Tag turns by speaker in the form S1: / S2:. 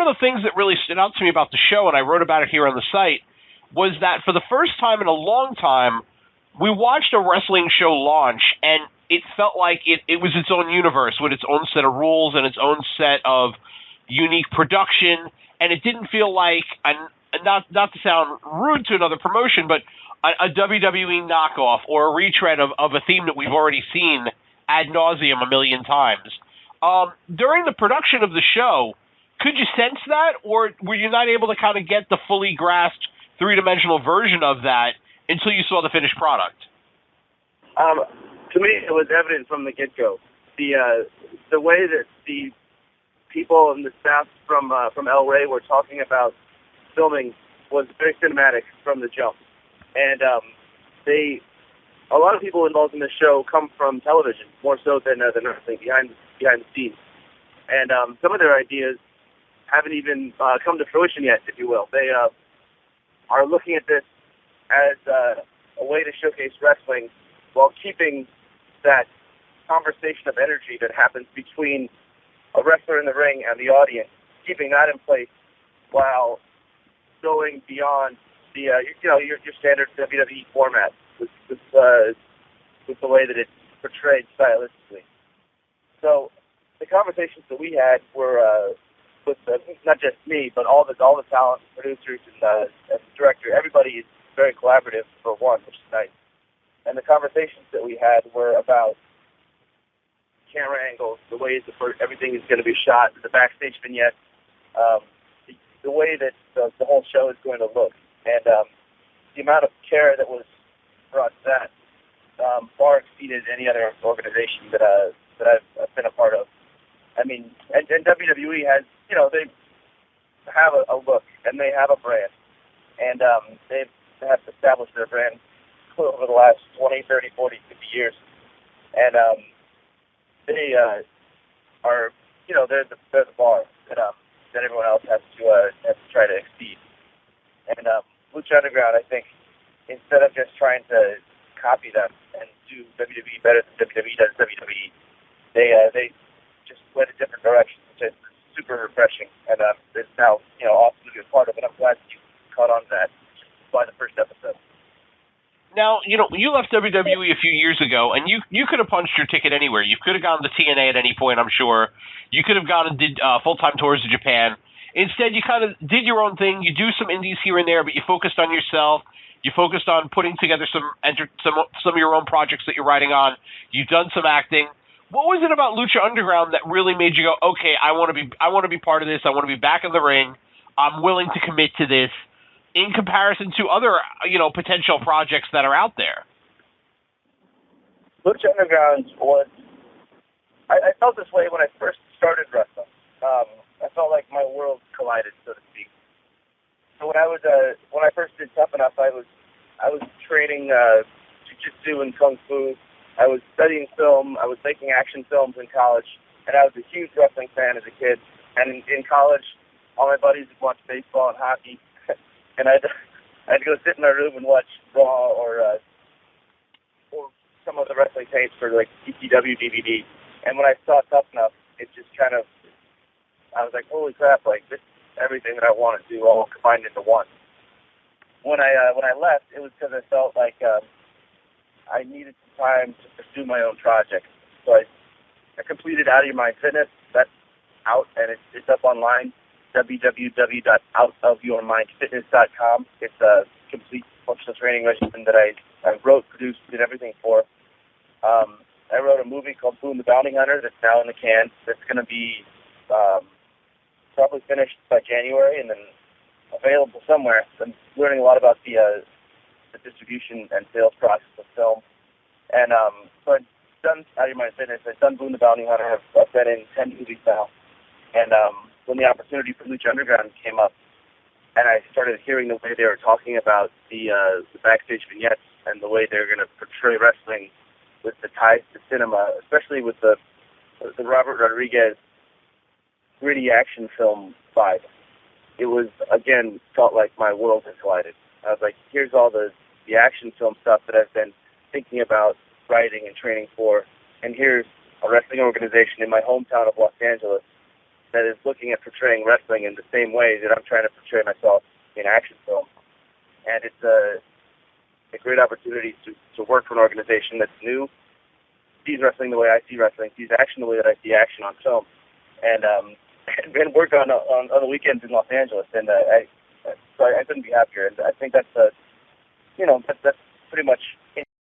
S1: of the things that really stood out to me about the show, and I wrote about it here on the site, was that for the first time in a long time, we watched a wrestling show launch, and it felt like it was its own universe with its own set of rules and its own set of unique production, and it didn't feel like, not to sound rude to another promotion, but a WWE knockoff or a retread of a theme that we've already seen ad nauseum a million times. During the production of the show, could you sense that, or were you not able to kind of get the fully grasped three-dimensional version of that until you saw the finished product?
S2: To me, it was evident from the get-go. The way that the people and the staff from El Rey were talking about filming was very cinematic from the jump. And a lot of people involved in this show come from television, more so than wrestling, behind the scenes. And some of their ideas haven't even come to fruition yet, if you will. They are looking at this as a way to showcase wrestling while keeping that conversation of energy that happens between a wrestler in the ring and the audience, keeping that in place while going beyond the your standard WWE format with the way that it's portrayed stylistically. So the conversations that we had were with not just me, but all the talent, producers, and the director. Everybody is very collaborative for one, which is nice. And the conversations that we had were about camera angles, the ways that everything is going to be shot, the backstage vignettes, the way that the whole show is going to look, and the amount of care that was brought to that far exceeded any other organization that I've been a part of. I mean, and WWE has, they have a look and they have a brand, and they have established their brand over the last 20, 30, 40, 50 years, and they are, they're the bar that everyone else has to try to exceed. And Lucha Underground, I think, instead of just trying to copy them and do WWE better than WWE does WWE, they just went a different direction, which is super refreshing. And it's now awesome to be a part of it. I'm glad that you caught on to that by the first episode.
S1: Now, you left WWE a few years ago, and you could have punched your ticket anywhere. You could have gone to TNA at any point, I'm sure. You could have gone and did full-time tours to Japan. Instead, you kind of did your own thing. You do some indies here and there, but you focused on yourself. You focused on putting together some of your own projects that you're writing on. You've done some acting. What was it about Lucha Underground that really made you go, okay, I want to be part of this. I want to be back in the ring. I'm willing to commit to this, in comparison to other, potential projects that are out there?
S2: Lucha Underground was, I felt this way when I first started wrestling. I felt like my world collided, so to speak. So when I first did Tough Enough, I was training jiu-jitsu and kung fu. I was studying film. I was making action films in college, and I was a huge wrestling fan as a kid. And in college, all my buddies would watch baseball and hockey. And I'd go sit in my room and watch Raw or some of the wrestling tapes for like ECW DVD. And when I saw Tough Enough, it just kind of, I was like, holy crap! Like this is everything that I want to do, all combined into one. When I left, it was because I felt like I needed some time to pursue my own projects. So I completed Out of Your Mind Fitness. That's out and it's up online. www.outofyourmindfitness.com. It's a complete functional training regimen that I wrote, produced, did everything for. I wrote a movie called Boone the Bounty Hunter that's now in the can. That's going to be probably finished by January and then available somewhere. I'm learning a lot about the distribution and sales process of film. And so I've done Out of Your Mind Fitness. I've done Boone the Bounty Hunter. I've been in 10 movies now. And when the opportunity for Lucha Underground came up, and I started hearing the way they were talking about the backstage vignettes and the way they're going to portray wrestling with the ties to cinema, especially with the Robert Rodriguez gritty action film vibe, it was, again, felt like my world had collided. I was like, here's all the action film stuff that I've been thinking about writing and training for, and here's a wrestling organization in my hometown of Los Angeles that is looking at portraying wrestling in the same way that I'm trying to portray myself in action film. And it's a great opportunity to work for an organization that's new, sees wrestling the way I see wrestling, sees action the way that I see action on film, and work on the weekends in Los Angeles. And I couldn't be happier. And I think that's that's pretty much